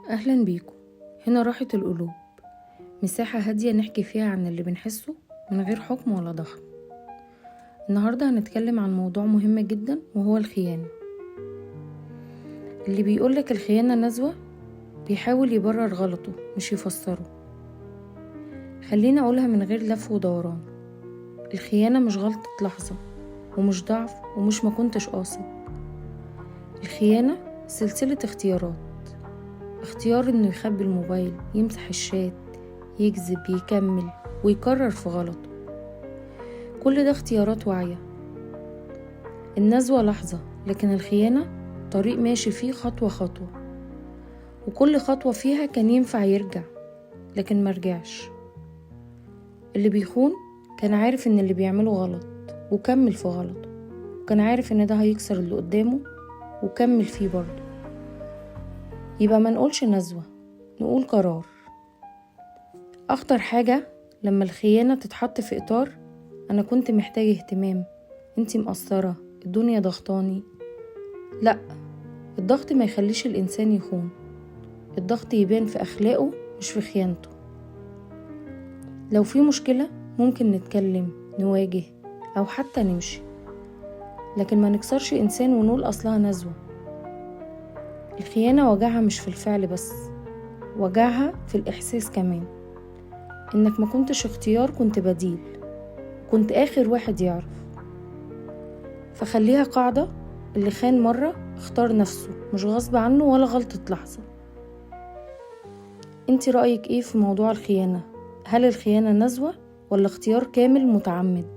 أهلا بيكم. هنا راحة القلوب، مساحة هادية نحكي فيها عن اللي بنحسه من غير حكم ولا ضغط. النهاردة هنتكلم عن موضوع مهم جدا وهو الخيانة. اللي بيقولك الخيانة نزوة بيحاول يبرر غلطه مش يفسره. خلينا أقولها من غير لف ودوران، الخيانة مش غلطة لحظة ومش ضعف ومش ما كنتش قاصد. الخيانة سلسلة اختيارات، اختيار انه يخبي الموبايل، يمسح الشات، يكذب، يكمل ويكرر في غلطه. كل ده اختيارات واعية. النزوة لحظة، لكن الخيانة طريق ماشي فيه خطوة خطوة، وكل خطوة فيها كان ينفع يرجع لكن مرجعش. اللي بيخون كان عارف ان اللي بيعمله غلط وكمل في غلطه، وكان عارف ان ده هيكسر اللي قدامه وكمل فيه برضه. يبقى ما نقولش نزوة، نقول قرار. اخطر حاجة لما الخيانة تتحط في اطار انا كنت محتاج اهتمام، انتي مقصرة، الدنيا ضغطاني. لا، الضغط ما يخليش الانسان يخون، الضغط يبان في اخلاقه مش في خيانته. لو في مشكلة ممكن نتكلم، نواجه، او حتى نمشي، لكن ما نكسرش انسان ونقول اصلها نزوة. الخيانة وجعها مش في الفعل بس، وجعها في الاحساس كمان، انك ما كنتش اختيار، كنت بديل، كنت اخر واحد يعرف. فخليها قاعدة، اللي خان مرة اختار نفسه مش غصب عنه ولا غلطة لحظة. انتي رأيك ايه في موضوع الخيانة؟ هل الخيانة نزوة ولا اختيار كامل متعمد؟